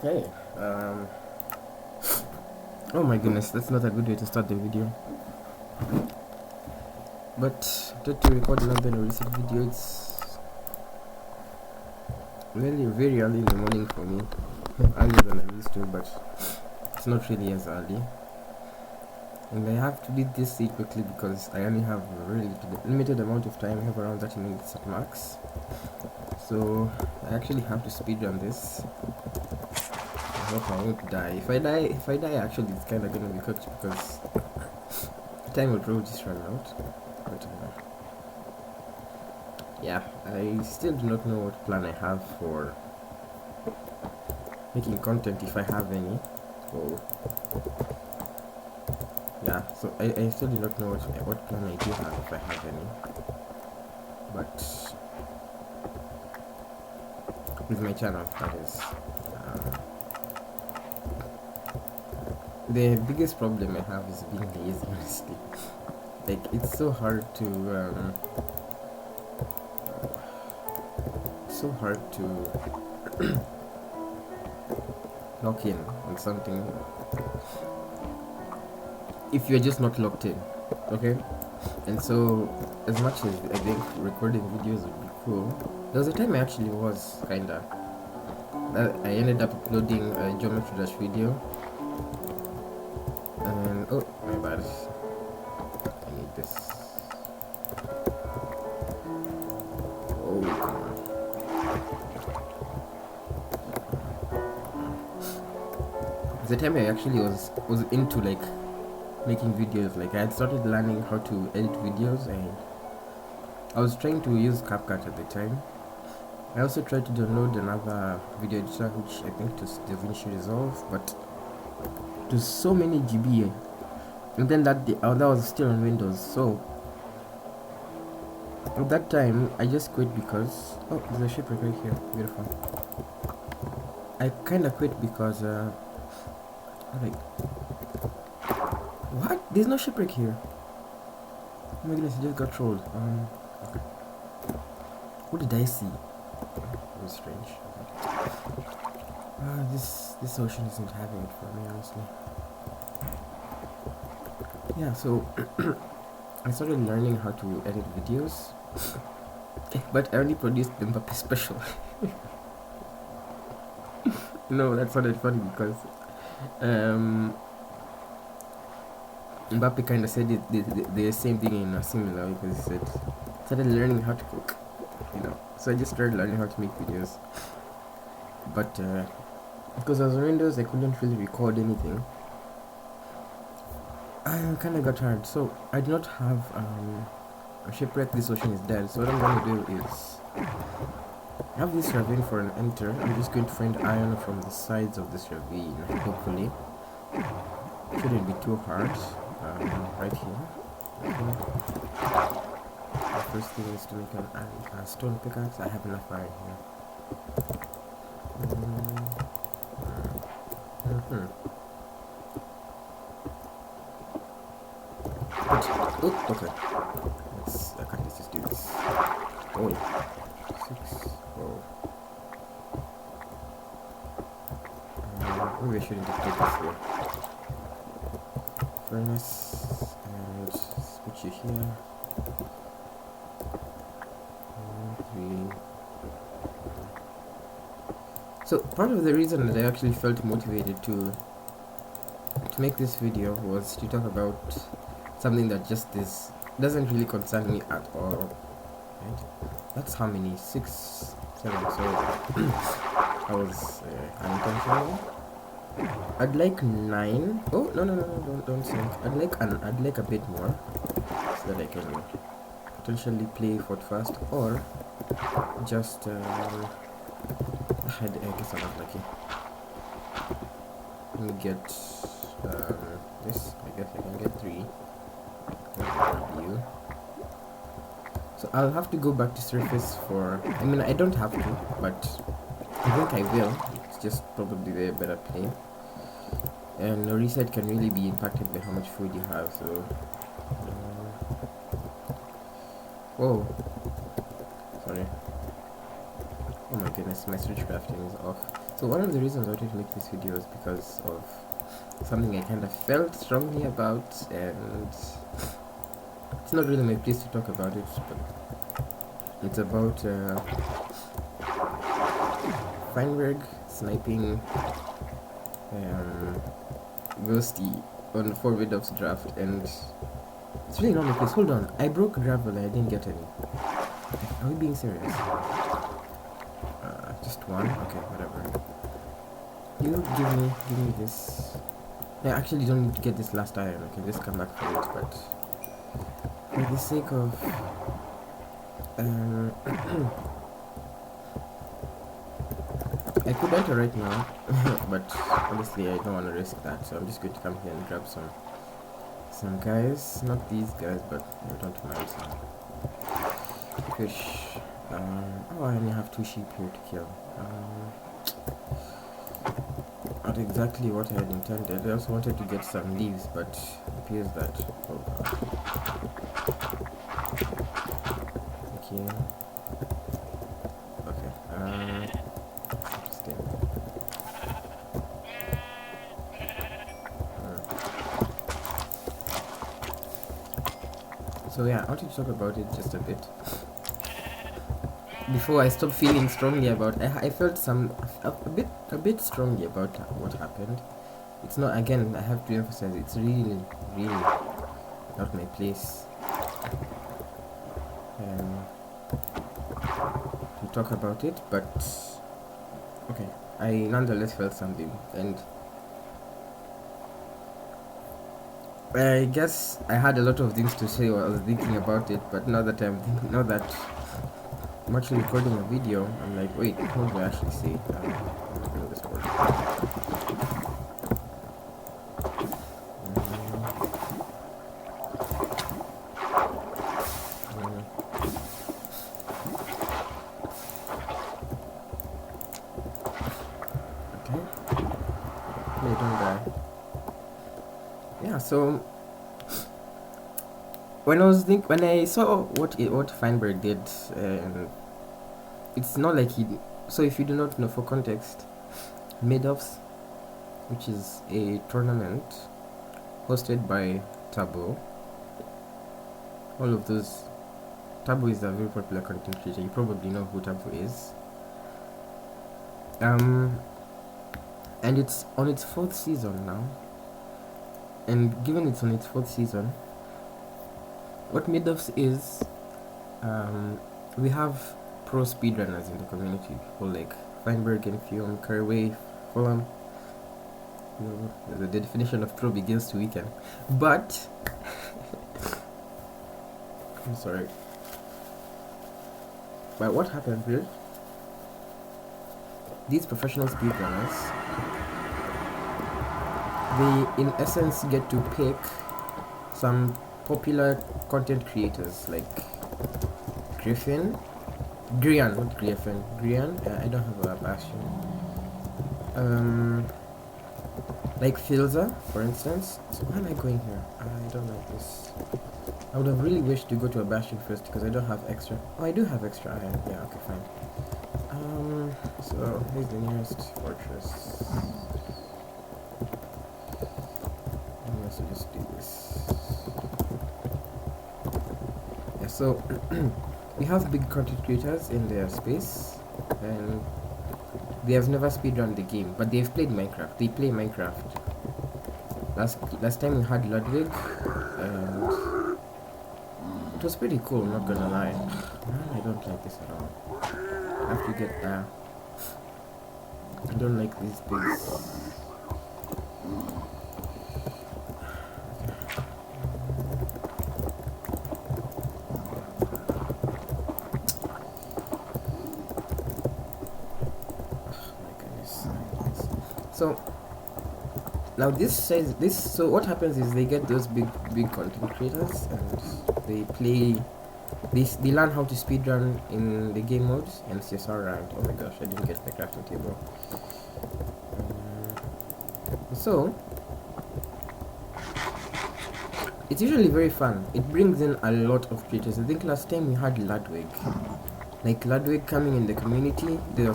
Okay. Oh my goodness, that's not a good way to start the video. But to record another recent video, it's really very early in the morning for me. Earlier than I used to, but it's not really as early. And I have to beat this seed quickly because I only have a really limited amount of time. I have around 30 minutes at max. So I actually have to speedrun this. I hope I won't die. If I die actually it's kinda gonna be cooked because time will probably just run out. But yeah, I still do not know what plan I have for making content if I have any. So yeah, so I still do not know what plan I do have if I have any. But with my channel, that is. The biggest problem I have is being lazy, honestly. Like, it's so hard to lock in on something if you're just not locked in, okay? And so, as much as I think recording videos would be cool, there was a time I actually was kinda. I ended up uploading a geometry dash video, and oh my bad, I need this. Oh come on. The time I actually was into like making videos, like I had started learning how to edit videos, and I was trying to use CapCut at the time. I also tried to download another video editor, which I think was DaVinci Resolve, but it was so many GB, and then that was still on Windows. So at that time, I just quit because there's a shipwreck right here. Beautiful. I kind of quit because like what? There's no shipwreck here. Oh my goodness, I just got trolled. Okay. What did I see? It was strange. This ocean isn't having it for me, honestly. Yeah, so I started learning how to edit videos, but I only produced the Mbappe special. No, that sounded funny because Mbappe kind of said the same thing in a similar way, because he said started learning how to cook, So I just started learning how to make videos, but because I was on Windows, I couldn't really record anything. I kind of got tired, so I do not have a shipwreck. This ocean is dead, so what I'm going to do is I have this ravine for an enter. I'm just going to find iron from the sides of this ravine, hopefully. Shouldn't be too hard. Right here. Okay. The first thing is to make a stone pickaxe. I have enough iron here. Okay. Let's just do this. Oh, 6. Oh. Maybe I shouldn't have put this here. Furnace, and let's put you here. 1, 3. So part of the reason that I actually felt motivated to make this video was to talk about something that just doesn't really concern me at all. Right? That's how many? 6, 7. So I was unintentional. I'd like 9. Oh no, don't think. I'd like a bit more, so that I can potentially play Fort Fast, or just I guess I'm not lucky. Let me get this. I guess I can get 3. So I'll have to go back to surface for. I mean, I don't have to, but I think I will. It's just probably the better play. And the reset can really be impacted by how much food you have. So, whoa, sorry. Oh my goodness, my switch crafting is off. So one of the reasons I wanted to make this video is because of something I kind of felt strongly about, and it's not really my place to talk about it, but it's about Feinberg sniping Ghosty on 4 Widows draft, and it's really not my place. Hold on, I broke gravel and I didn't get any. Are we being serious? Just one? Okay, whatever. You give me this. I actually don't need to get this last iron. I can just come back for it, but for the sake of I could enter right now, but honestly I don't want to risk that, so I'm just going to come here and grab some guys. Not these guys, but I don't mind some fish. Oh, I only have 2 sheep here to kill. Not exactly what I had intended. I also wanted to get some leaves, but it appears that... Oh god. Okay. Okay. Stay. So yeah, I wanted to talk about it just a bit. Before I stopped feeling strongly about, I felt a bit strongly about what happened. It's not, again, I have to emphasize, it's really not my place to talk about it, but okay, I nonetheless felt something, and I guess I had a lot of things to say while I was thinking about it, but now that I'm actually recording a video, I'm like, wait, what do I actually say? I'm not gonna Discord. Okay. They don't die. Yeah, so when I saw what Feinberg did, it's not like he. So if you do not know, for context, mid-offs, which is a tournament hosted by Tabo. All of those. Tabo is a very popular content creator. You probably know who Tabo is. And it's on its 4th season now. And given it's on its 4th season, what mid-offs is, we have pro speedrunners in the community, people like Feinberg, Infume, Carway, Fulham. You know, the definition of pro begins to weaken. But I'm sorry. But what happens is, these professional speedrunners, they in essence get to pick some popular content creators like Grian, I don't have a bastion. Like Filza, for instance. So why am I going here? I don't like this. I would have really wished to go to a bastion first because I don't have extra. Oh, I do have extra iron. Yeah, okay, fine. So here's the nearest fortress. I'm going to just do this. Yeah, so we have big content creators in their space, and they have never speedrun the game, but they've played Minecraft. They play Minecraft. Last time we had Ludwig, and it was pretty cool, I'm not gonna lie. Man, I don't like this at all. I have to get I don't like these pigs. So now this says this. So what happens is they get those big content creators, and they play. They learn how to speedrun in the game modes and CSR round. Oh my gosh, I didn't get the crafting table. So it's usually very fun. It brings in a lot of creators. I think last time we had Ludwig. Like Ludwig coming in the community, they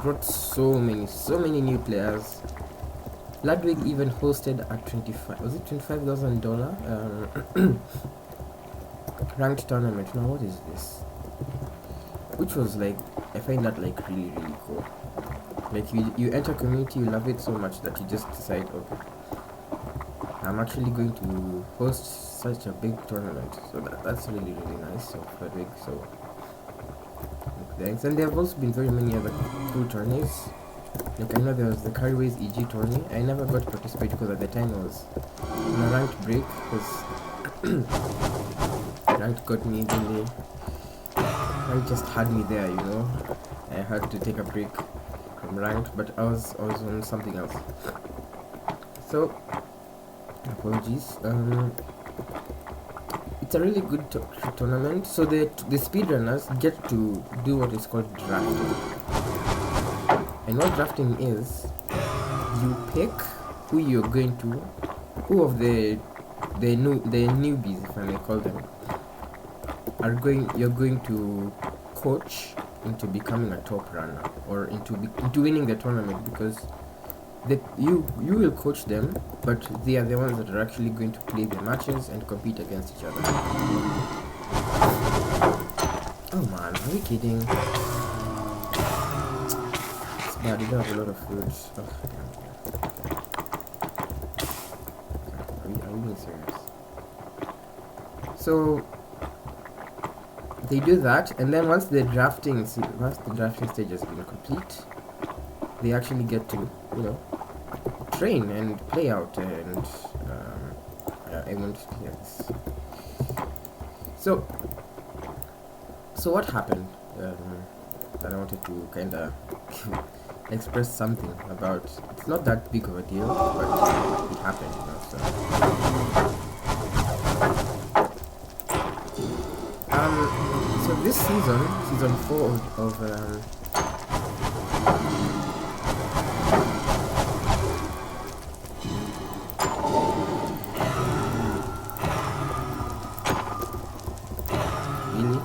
brought so many new players. Ludwig even hosted a $25,000 ranked tournament. Now what is this? Which was like, I find that like really cool. Like you enter community, you love it so much that you just decide, okay, I'm actually going to host such a big tournament. So that's really nice. So Ludwig, so thanks. And there have also been very many other cool tourneys. Like I know there was the Carryways EG tourney. I never got to participate because at the time I was on a ranked break because ranked got me really. Ranked just had me there, you know. I had to take a break from ranked, but I was on something else. So apologies. It's a really good tournament. So the speedrunners get to do what is called drafting. And what drafting is, you pick who you're going to, who of the newbies, if I may call them, you're going to coach into becoming a top runner or into winning the tournament, because you will coach them, but they are the ones that are actually going to play the matches and compete against each other. Oh man, are we kidding? Yeah, they don't have a lot of food. Oh, are we being serious? So they do that, and then once the drafting stage has been complete, they actually get to, you know, train and play out. And I want to hear this. So what happened? That I wanted to kind of express something about. It's not that big of a deal, but it happened, you know. So this season 4 of really.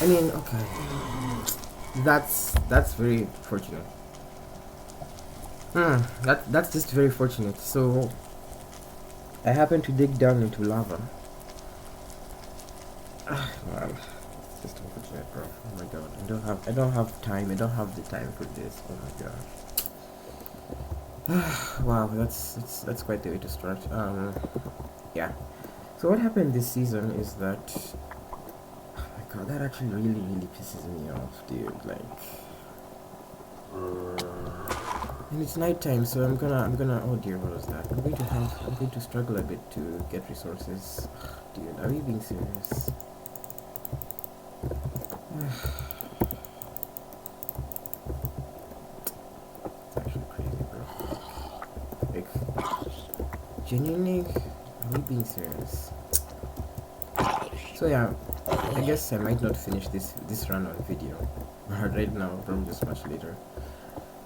I mean, okay, that's very fortunate. That's just very fortunate. So I happened to dig down into lava. Wow, it's just unfortunate, bro. Oh my god, I don't have time. I don't have the time for this. Oh my god. Wow, that's quite the way to start. Yeah. So what happened this season is that, God, that actually really pisses me off, dude. Like, and it's night time, so I'm gonna. Oh dear, what was that? I'm going to struggle a bit to get resources. Dude, are we being serious? It's actually crazy, bro. Like, genuinely, are we being serious? So yeah, I guess I might not finish this run on video right now, probably just much later.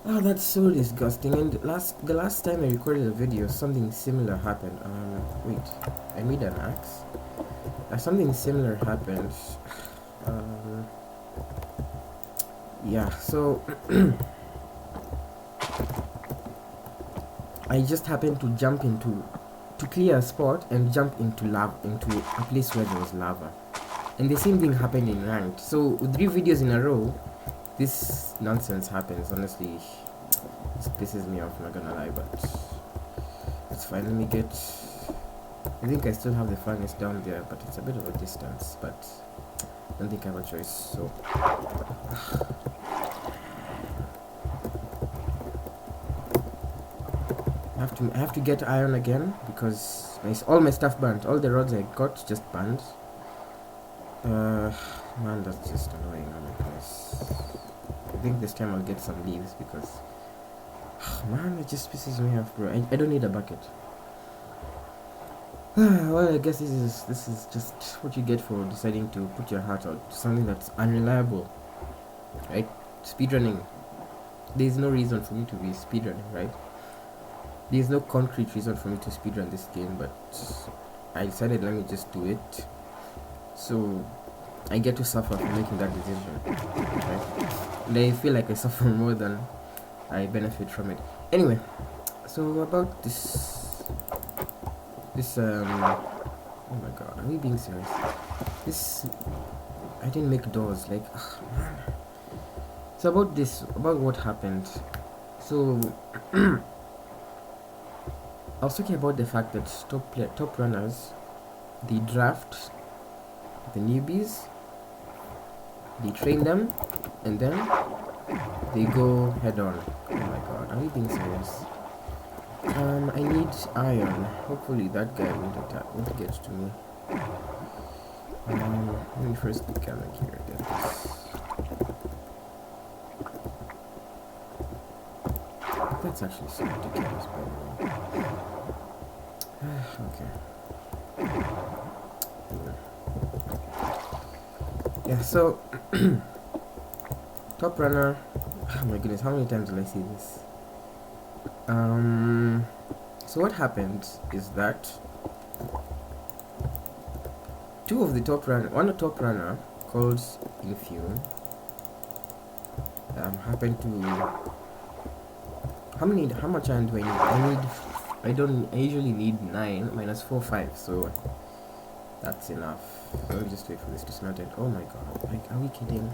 Oh, that's so disgusting. And the last time I recorded a video, something similar happened. Wait, I made an axe. Something similar happened. Yeah, so I just happened to jump to clear a spot and jump into a place where there was lava. And the same thing happened in ranked. So 3 videos in a row, this nonsense happens. Honestly, this pisses me off, not gonna lie, but it's fine. Let me get, I think I still have the furnace down there, but it's a bit of a distance, but I don't think I have a choice, so I have to get iron again, because all my stuff burned. All the rods I got just burned. Man, that's just annoying. I think this time I'll get some leaves, because man, it just pisses me off, bro. I don't need a bucket. Well, I guess this is just what you get for deciding to put your heart out to something that's unreliable, right? Speedrunning. There's no reason for me to be speedrunning, right? There's no concrete reason for me to speedrun this game, but I decided let me just do it. So I get to suffer for making that decision, right? And I feel like I suffer more than I benefit from it. Anyway, so about this oh my god, are we being serious? This, I didn't make doors, like, ugh, man. So about what happened. So I was talking about the fact that top runners, they draft the newbies, they train them, and then they go head on. Oh my god, are we being serious? I need iron. Hopefully that guy won't get to me. Let me first get here. Get this. That's actually so ridiculous, by the way. Okay. Yeah, so top runner. Oh my goodness, how many times will I see this? So what happened is that one top runner called Infume happened to, how much iron do I need? I usually need 9 minus 4 5, so that's enough. Let me just wait for this to smelt it. Oh my god, like, are we kidding?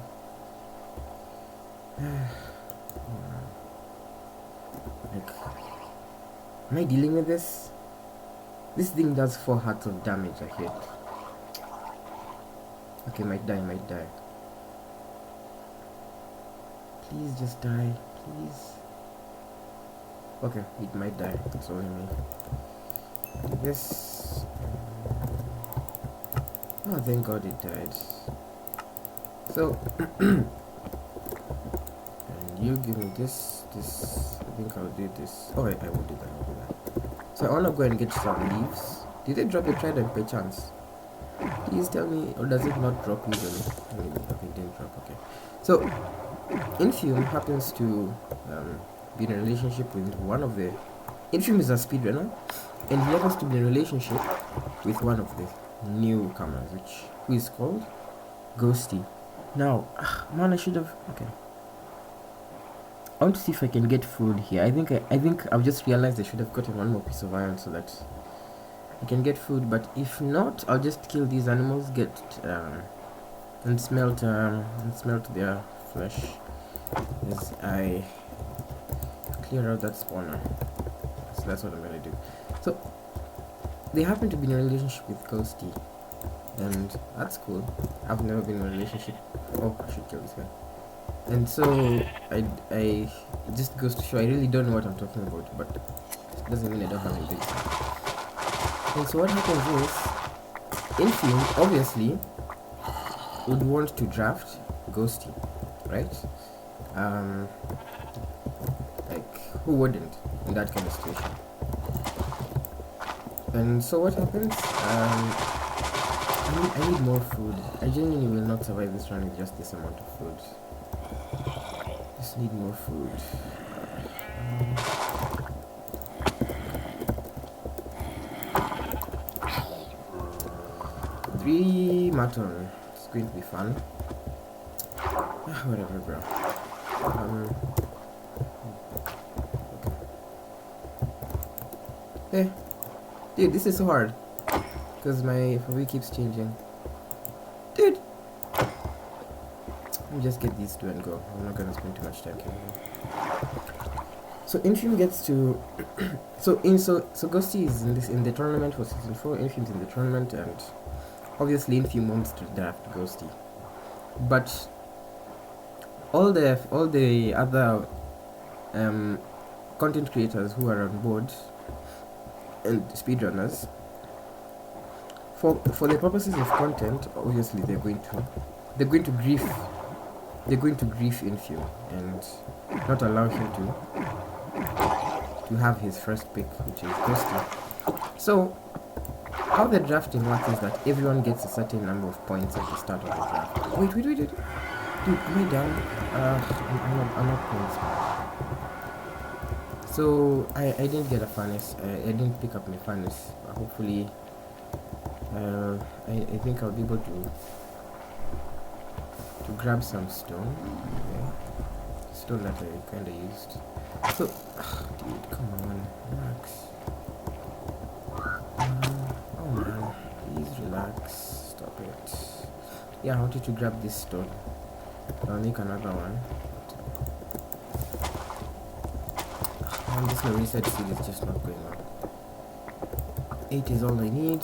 Like, am I dealing with this? This thing does 4 hearts of damage, I hit. Okay, might die. Please just die, please. Okay, it might die. That's all I mean. This. Oh, thank God it died. So, and you give me this. I think I'll do this. Oh, I won't do that. I'll do that. So I wanna go and get some leaves. Did they drop a trident by chance? Please tell me, or does it not drop usually? Okay, it didn't drop. Okay. So, Infume happens to be in a relationship with one of the. Infume is a speedrunner, and he happens to be in a relationship with one of the newcomers, who is called Ghosty. Now, man, I should have. Okay. I want to see if I can get food here. I think I've just realized I should have gotten one more piece of iron so that I can get food. But if not, I'll just kill these animals, get and smelt their flesh as I clear out that spawner. So that's what I'm gonna do. So they happen to be in a relationship with Ghosty, and that's cool. I've never been in a relationship. Oh, I should kill this guy. And so I it just goes to show I really don't know what I'm talking about, but it doesn't mean I don't have anything. And so what happens is, Infume obviously would want to draft Ghosty, right? Like, who wouldn't in that kind of situation? And so what happens? I need more food. I genuinely will not survive this run with just this amount of food. Just need more food. 3 mutton. It's going to be fun. Whatever, bro. Okay. Hey, dude, this is so hard because my FOV keeps changing. Dude, let me just get these two and go. I'm not gonna spend too much time killing them. So Infume gets to so Ghosty is in the tournament for season 4. Infume's in the tournament, and obviously Infume wants to draft Ghosty, but all the other content creators who are on board and speedrunners, for the purposes of content, obviously they're going to grief Infume and not allow him to have his first pick, which is Ghosty. So how the drafting works is that everyone gets a certain number of points at the start of the draft. Wait. Dude, am I down? I'm not points. So I didn't get a furnace. I didn't pick up my furnace. Hopefully, I think I'll be able to grab some stone. Okay. Stone that I kinda used. So, dude, come on, relax. Oh man, please relax. Stop it. Yeah, I wanted to grab this stone. I'll make another one. Man, this reset seed is just not going on. 8 is all I need.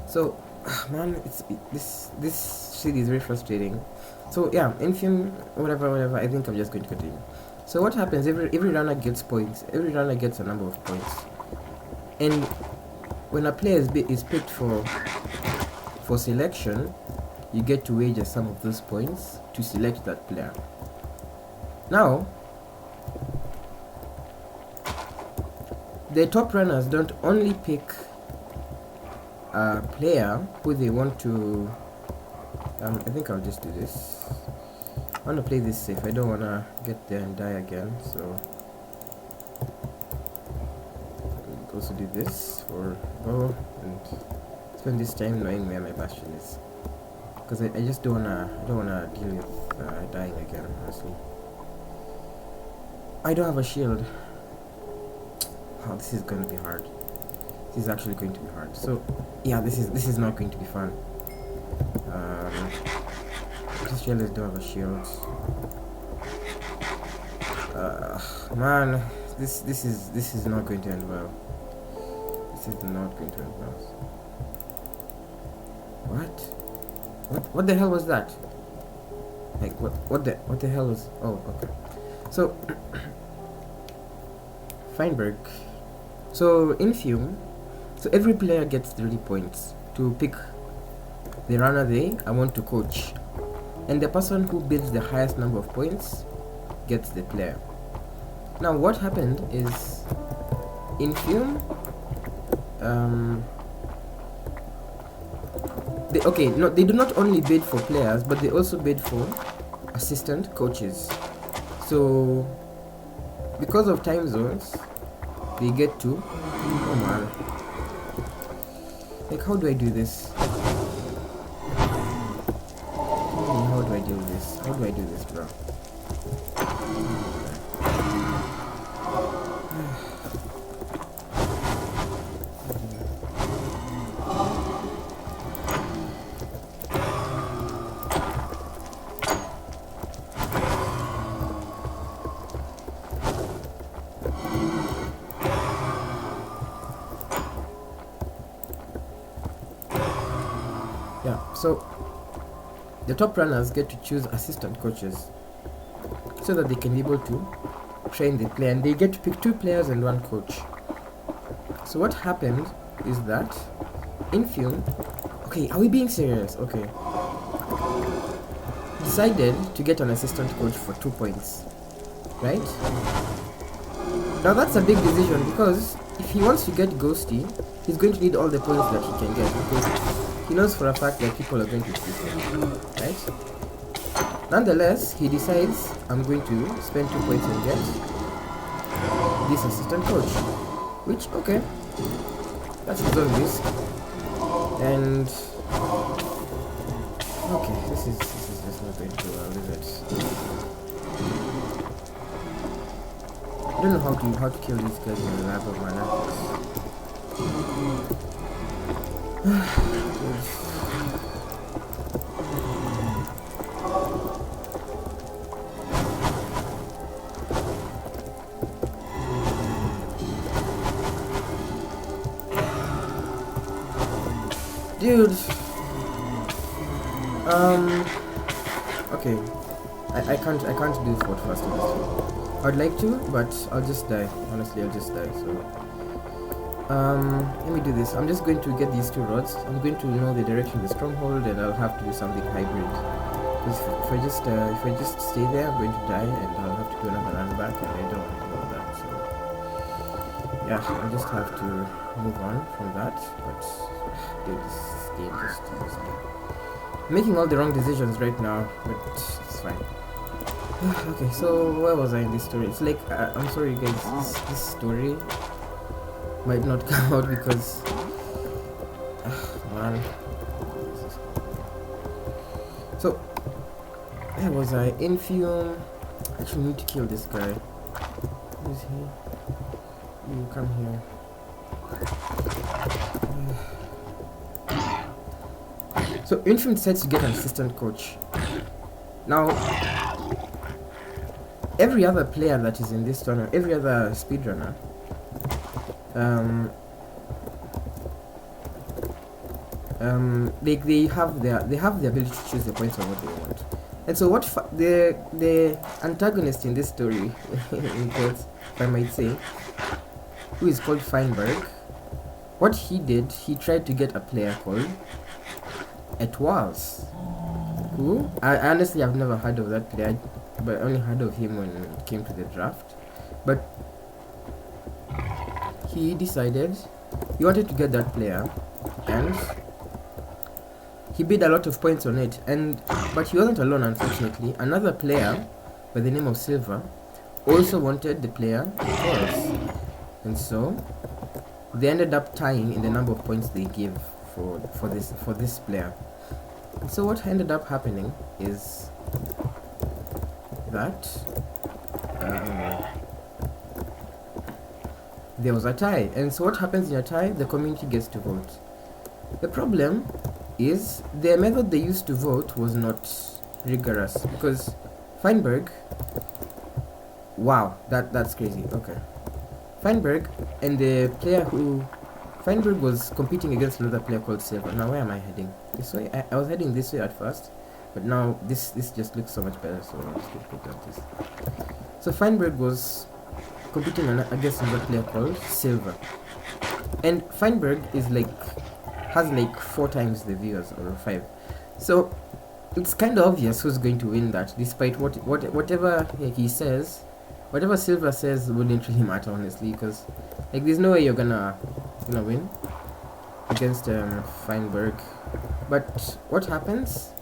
So, man, this seed is very frustrating. So yeah, Infume, whatever. I think I'm just going to continue. So what happens? Every runner gets points. Every runner gets a number of points, and when a player is picked for selection, you get to wager some of those points to select that player. Now, the top runners don't only pick a player who they want to. I think I'll just do this. I want to play this safe. I don't want to get there and die again, so I'll also do this for bow and spend this time knowing where my bastion is, because I just don't wanna deal with dying again, honestly. I don't have a shield. Oh, this is going to be hard. This is actually going to be hard. So yeah, this is not going to be fun. These jealous don't have a shield. Man, this is not going to end well. This is not going to end well. What the hell was that? Like what the hell was? Oh, okay. So Feinberg. So Infume. So every player gets 30 points to pick the runner they want to coach, and the person who builds the highest number of points gets the player. Now what happened is Infoomi, they do not only bid for players, but they also bid for assistant coaches. So because of time zones, they get to, oh man, like how do I do this? How do I do this? How do I do this, bro? Yeah, so the top runners get to choose assistant coaches so that they can be able to train the player, and they get to pick 2 players and 1 coach. So what happened is that Infoomi, okay, are we being serious? Okay, decided to get an assistant coach for 2 points, right? Now that's a big decision, because if he wants to get Ghosty, he's going to need all the points that he can get, because he knows for a fact that people are going to choose him, right? Nonetheless, he decides, I'm going to spend 2 points and get this assistant coach, which, okay, that's his own risk. And okay, this is just not going to go well, is it? I don't know how to kill these guys in the lab of my life. Dude, okay, I can't do this what fast enough. I'd like to, but I'll just die. Honestly, I'll just die. So let me do this. I'm just going to get these 2 rods. I'm going to know the direction of the stronghold, and I'll have to do something hybrid. Because if I just stay there, I'm going to die, and I'll have to do another run back, and I don't want to do all that. So yeah, I just have to move on from that. But dude, this game just is making all the wrong decisions right now, but it's fine. Okay, so where was I in this story? It's like I'm sorry guys, this story might not come out because man. So where was I? Infume. Actually need to kill this guy. Who is he? You come here. So Infume decides to get an assistant coach. Now every other player that is in this tournament, every other speedrunner, they have the ability to choose the points of what they want. And so what the antagonist in this story, in quotes, if I might say, who is called Feinberg, what he did, he tried to get a player called Etoiles, who I honestly have never heard of that player, but I only heard of him when it came to the draft. But he decided he wanted to get that player, and he bid a lot of points on it. But he wasn't alone, unfortunately. Another player by the name of Silver also wanted the player Taurus, and so they ended up tying in the number of points they give for this player. And so what ended up happening is that there was a tie. And so what happens in a tie? The community gets to vote. The problem is the method they used to vote was not rigorous, because Feinberg, wow, that's crazy. Okay, Feinberg and the player who Feinberg was competing against another player called Silver. Now where am I heading? This way? I was heading this way at first, but now this just looks so much better, so I'm just going to put down this. So Feinberg was competing against another player called Silver, and Feinberg is has 4 times the viewers, or 5. So it's kind of obvious who's going to win that, despite whatever he says, whatever Silver says wouldn't really matter, honestly, because there's no way you're gonna win against Feinberg. But what happens?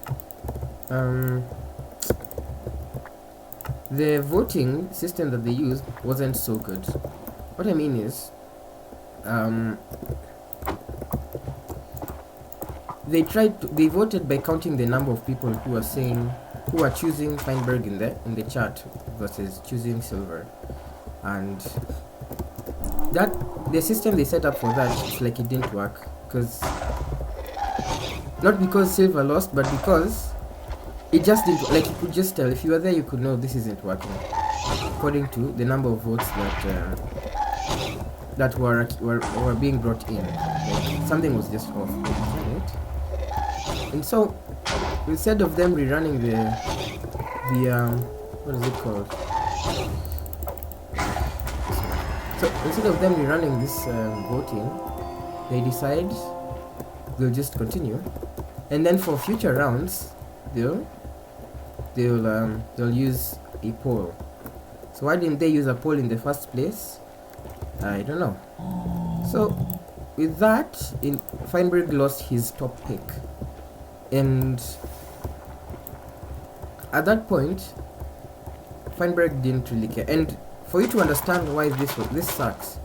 The voting system that they used wasn't so good. What I mean is, they voted by counting the number of people who are choosing Feinberg in the chat versus choosing Silver, and that the system they set up for that, it's it didn't work, because not because Silver lost, but because it just didn't. You could just tell, if you were there, you could know this isn't working according to the number of votes that were being brought in. Something was just off, right? And so instead of them rerunning the what is it called? So instead of them rerunning this voting, they decide they'll just continue, and then for future rounds they'll use a poll. So why didn't they use a poll in the first place? I don't know. So with that, Feinberg lost his top pick, and at that point Feinberg didn't really care. And for you to understand why this sucks,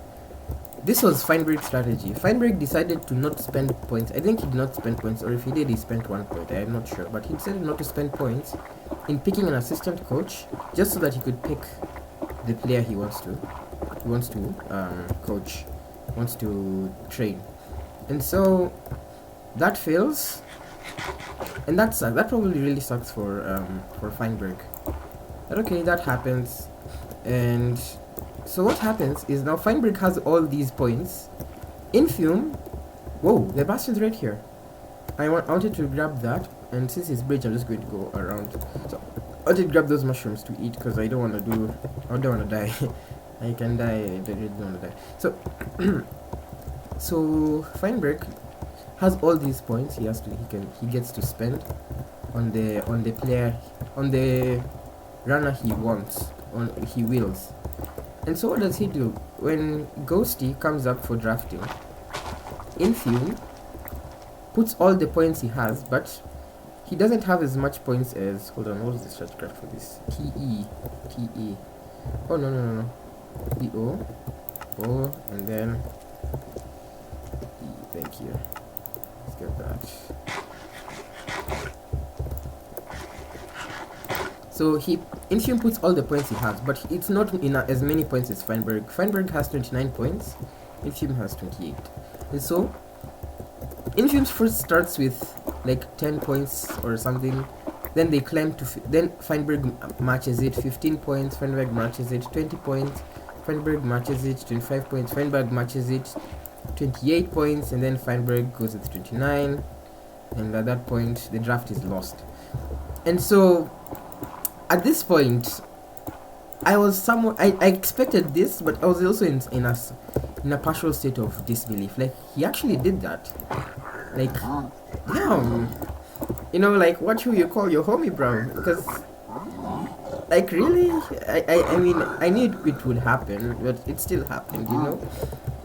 this was Feinberg's strategy. Feinberg decided to not spend points. I think he did not spend points, or if he did, he spent 1 point. I'm not sure, but he decided not to spend points in picking an assistant coach, just so that he could pick the player he wants to coach, wants to train. And so that fails, and that sucks. That probably really sucks for Feinberg. But okay, that happens. And so what happens is, now Feinberg has all these points. Infume, whoa, the bastard's right here. I wanted to grab that, and since it's bridge, I'm just going to go around. So I wanted to grab those mushrooms to eat, because I don't want to die. I can die, I really don't want to die. So so Feinberg has all these points he gets to spend on the player, on the runner he wants, on he wills. And so what does he do? When Ghosty comes up for drafting, Infume puts all the points he has, but he doesn't have as much points as, hold on, what is the shortcut for this? TE. Oh no. EO. O, and then E. Thank you. Let's get that. So Infume puts all the points he has, but it's not in as many points as Feinberg. Feinberg has 29 points, Infume has 28. And so Infume first starts with like 10 points or something, then they climb to then Feinberg matches it 15 points, Feinberg matches it 20 points, Feinberg matches it 25 points, Feinberg matches it 28 points, and then Feinberg goes at 29, and at that point the draft is lost. And so at this point I was somewhat I expected this, but I was also in a partial state of disbelief. Like, he actually did that. Like, damn, you know, like, what should you call your homie, bro? Because, like, really, I mean, I knew it would happen, but it still happened, you know.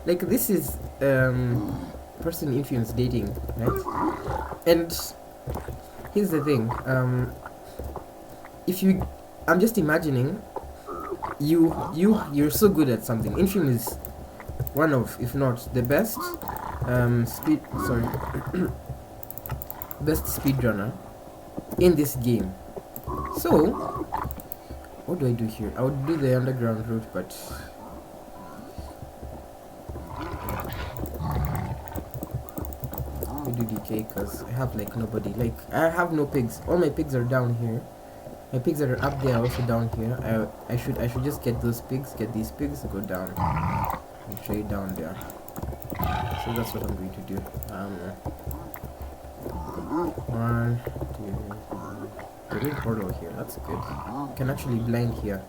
Like, this is person Infume's dating, right? And here's the thing, if you, I'm just imagining you're so good at something. Infume is one of, if not the best best speedrunner in this game. So what do I do here? I would do the underground route, but I do DK because I have like nobody. Like, I have no pigs. All my pigs are down here. My pigs that are up there are also down here. I should just get those pigs, get these pigs, go down and trade down there. So that's what I'm going to do. 1, 2, 3. Portal here. That's good. I can actually blind here.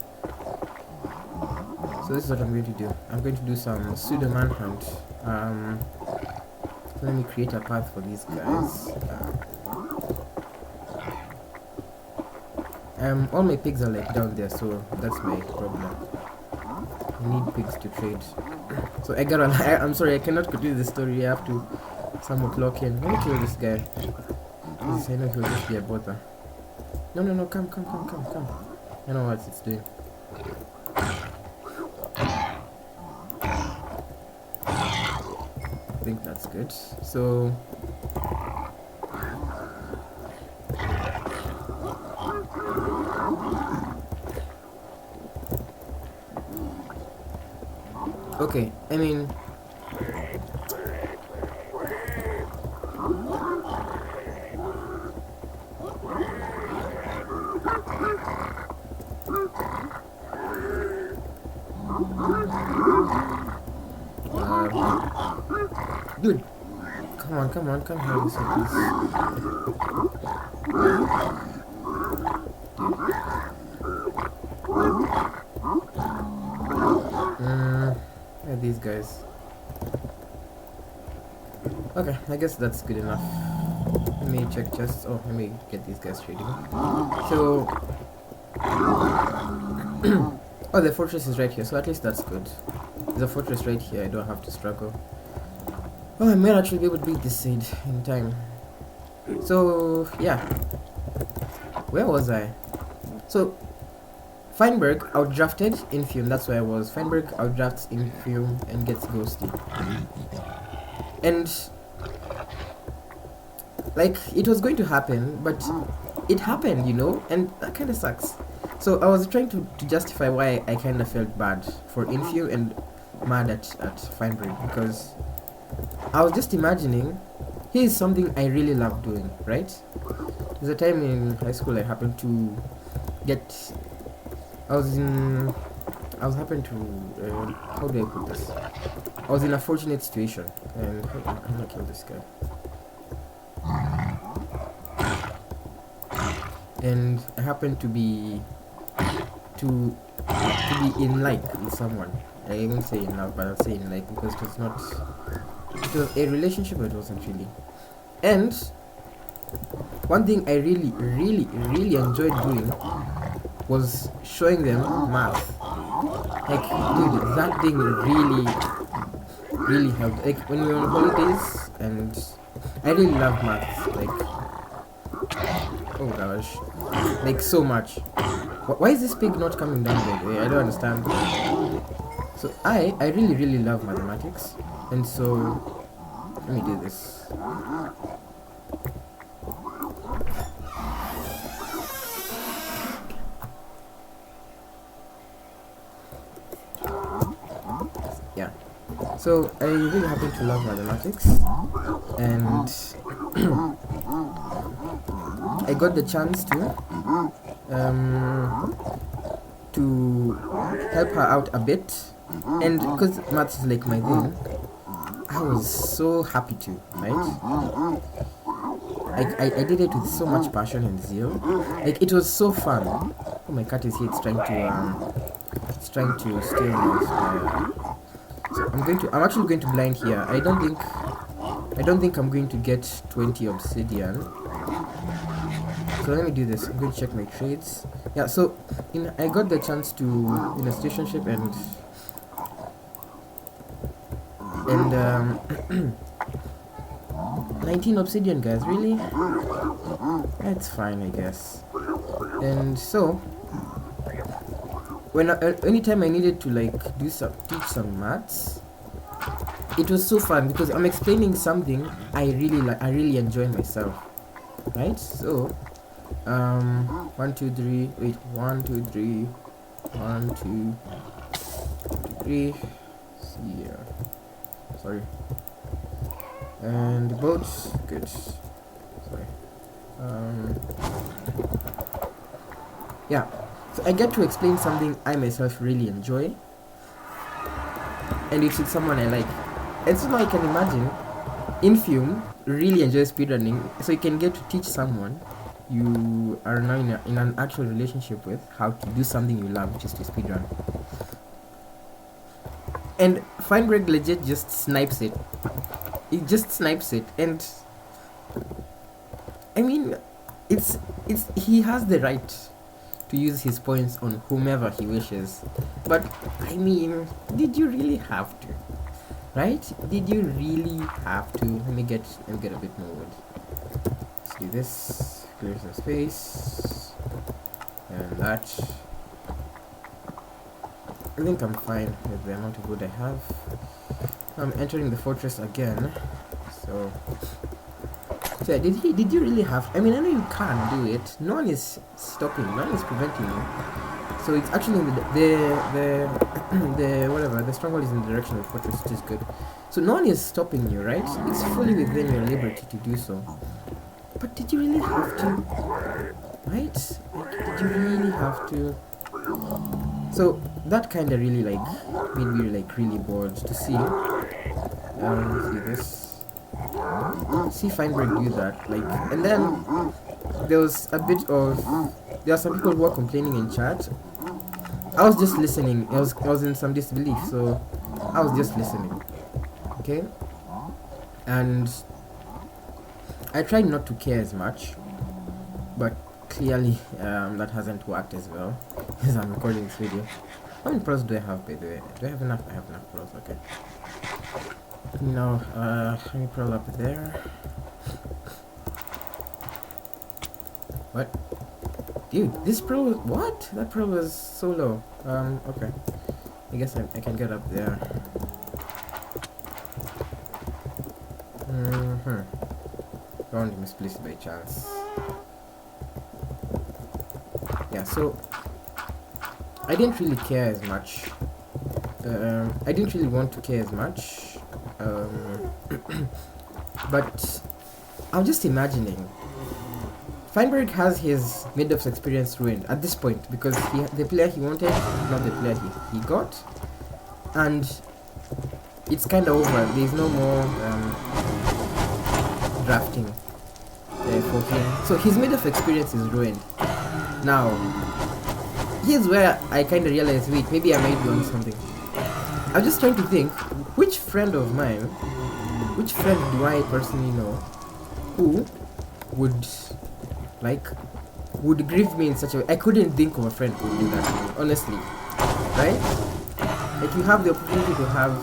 So this is what I'm going to do. I'm going to do some pseudo manhunt. Let me create a path for these guys. All my pigs are like down there, so that's my problem. I need pigs to trade. So I gotta, I'm sorry, I cannot continue the story. I have to somewhat lock in. Let me kill this guy, because I know he'll just be a bother. No, come. I know what it's doing. I think that's good. So okay, I mean, dude, come on, come here, this these guys. Okay, I guess that's good enough. Let me check chests. Oh, let me get these guys trading. So oh, the fortress is right here, so at least that's good. There's a fortress right here. I don't have to struggle. Oh, I might actually be able to beat this seed in time. So yeah, where was I? So Feinberg outdrafted Infume, that's where I was. Feinberg outdrafts Infume and gets Ghosty. And like, it was going to happen, but it happened, you know, and that kind of sucks. So I was trying to justify why I kind of felt bad for Infume and mad at Feinberg, because I was just imagining, here's something I really love doing, right? There's a time in high school I happened to get, I was happened to, how do I put this? I was in a fortunate situation, and I'm gonna kill this guy. And I happened to be in like with someone. I won't say in love, but I'll say in like, because it was a relationship, but it wasn't really. And one thing I really enjoyed doing was showing them math. Like, dude, that thing really helped. Like, when we were on holidays, and I really love maths. Like, oh gosh, like so much. Why is this pig not coming down, by the way? I don't understand. So I really love mathematics, and so let me do this. Yeah. So I really happen to love mathematics, and I got the chance to help her out a bit, and because maths is like my thing, I was so happy to, right? I did it with so much passion and zeal. Like, it was so fun. Oh, my cat is here. It's trying to steal my. So I'm actually going to blind here. I don't think I'm going to get 20 obsidian. So let me do this. I'm going to check my trades. Yeah, so I got the chance to in a stationship and 19 obsidian, guys. Really? That's fine, I guess. And so anytime I needed to like teach some maths, it was so fun because I'm explaining something I really enjoy myself, right? So 1 2 3 wait 1 2 3 1 2 3 see here, sorry, and the boats, good, sorry, yeah. So I get to explain something I myself really enjoy, and it's with someone I like. And so now I can imagine Infume really enjoys speedrunning, so you can get to teach someone you are now in an actual relationship with how to do something you love, which is to speedrun. And Feinberg legit just snipes it. It just snipes it, and I mean, it's he has the right to use his points on whomever he wishes, but I mean, did you really have to? Right? Did you really have to? Let me get a bit more wood. Let's do this. Clear some space. And that. I think I'm fine with the amount of wood I have. I'm entering the fortress again. So yeah, did you really have? I mean, I know you can do it. No one is stopping. No one is preventing you. So it's actually the whatever, the stronghold is in the direction of the fortress, which is good. So no one is stopping you, right? It's fully within your liberty to do so. But did you really have to? Right? Like, did you really have to? So that kind of really like made me like really bored to see. See this. See Feinberg do that, like, and then there was a bit of there are some people who are complaining in chat. I was just listening. I was in some disbelief, so I was just listening. Okay, and I tried not to care as much, but clearly that hasn't worked as well as I'm recording this video. How many pros do I have, by the way? Do I have enough? I have enough pros. Okay. No, let me pro up there. What? Dude, this pro, what? That pro was so low. Okay. I guess I can get up there. Found misplaced by chance. Yeah, so I didn't really care as much. I didn't really want to care as much. But I'm just imagining. Feinberg has his mid-offs experience ruined at this point because the player he wanted, not the player he got, and it's kind of over. There's no more drafting for him, so his mid-off experience is ruined. Now, here's where I kind of realize, wait, maybe I might be on something. I'm just trying to think, which friend of mine, which friend do I personally know who would like would grieve me in such a way. I couldn't think of a friend who would do that to me, honestly, right? Like you have the opportunity to have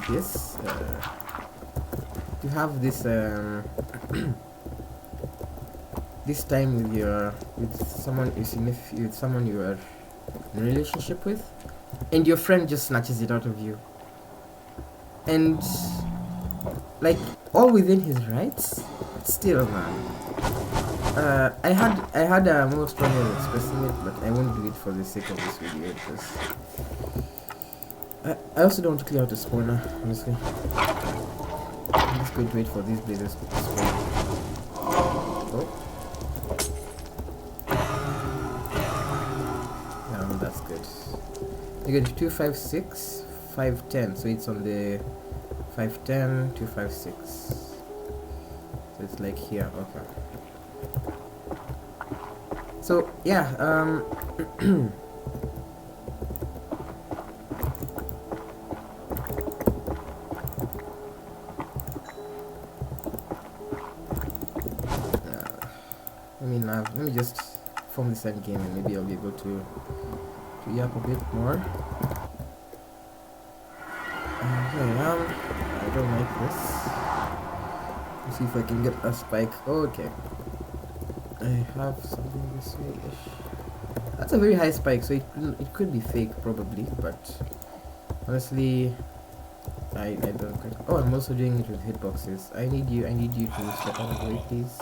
this this time with someone you are in a relationship with, and your friend just snatches it out of you, and like all within his rights. Still, man. I had a more strong way of expressing it, but I won't do it for the sake of this video because I also don't want to clear out the spawner, honestly. I'm just going to wait for these blazers to spawn. Oh. That's good. You get 256, 510, so it's on the 510, 256. So it's like here, okay. So yeah, let me just form this end game and maybe I'll be able to yap a bit more. Here I am. I don't like this. Let's see if I can get a spike. Okay. I have something this way-ish. That's a very high spike, so it could be fake probably, but honestly I don't quite. Oh, I'm also doing it with hitboxes. I need you to step out of the way, please.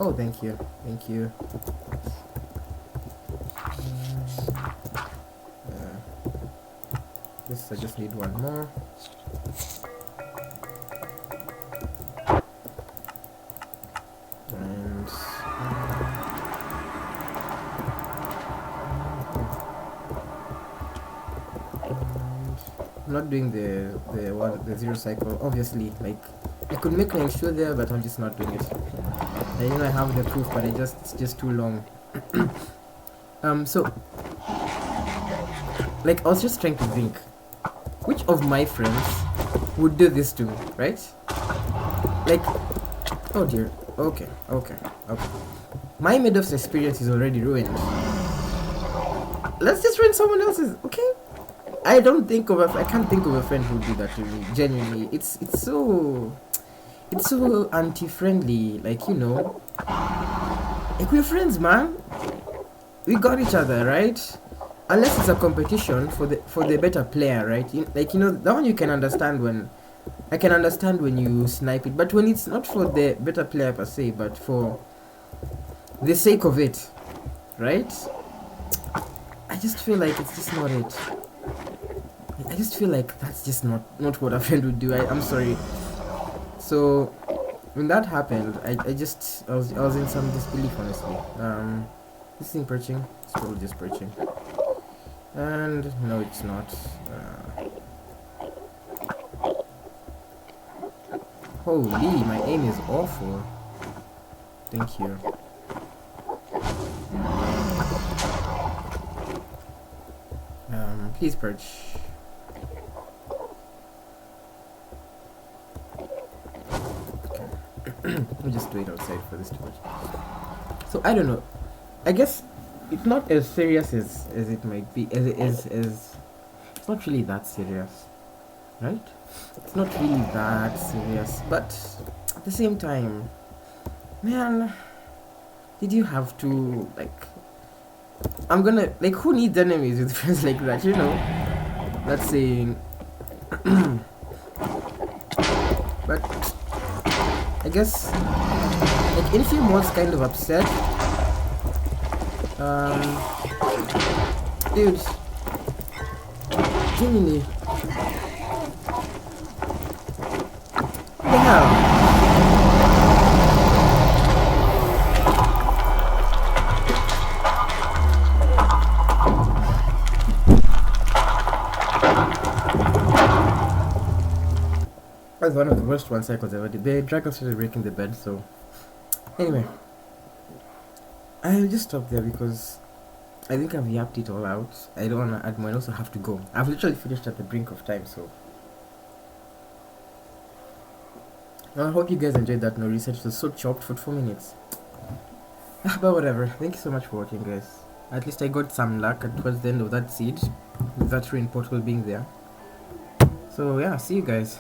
Oh, thank you. This I just need one more. And I'm not doing the zero cycle, obviously. Like I could make an ensure there, but I'm just not doing it. I have the proof, but it's just too long. So like I was just trying to think, which of my friends would do this to me, right? Like, oh dear. Okay. My Meadows experience is already ruined. Let's just ruin someone else's, okay? I can't think of a friend who would do that to me. Genuinely, it's so anti-friendly. Like like we're friends, man. We got each other, right? Unless it's a competition for the better player, right? That one you can understand when. I can understand when you snipe it, but when it's not for the better player per se, but for the sake of it, right? I just feel like it's just not it. I just feel like that's just not what a friend would do. I'm sorry. So when that happened, I was in some disbelief, honestly. This thing perching, it's probably just perching, and no, it's not. Holy, my aim is awful. Thank you. Please perch. Let me just wait outside for this to perch. So I don't know. I guess it's not as serious as it might be. It's not really that serious, right? It's not really that serious, but at the same time, man, did you have to, like, I'm gonna, like, who needs enemies with friends like that, That's saying. But I guess, like, Infume was kind of upset. Dude, genuinely. What the hell? That's one of the worst one cycles ever did. The dragon started breaking the bed, so anyway, I'll just stop there because I think I've yapped it all out. I don't want to add more. I also have to go. I've literally finished at the brink of time, so I hope you guys enjoyed that. No research was so chopped for 4 minutes. But whatever. Thank you so much for watching, guys. At least I got some luck towards the end of that siege, with that rain portal being there. So yeah, see you guys.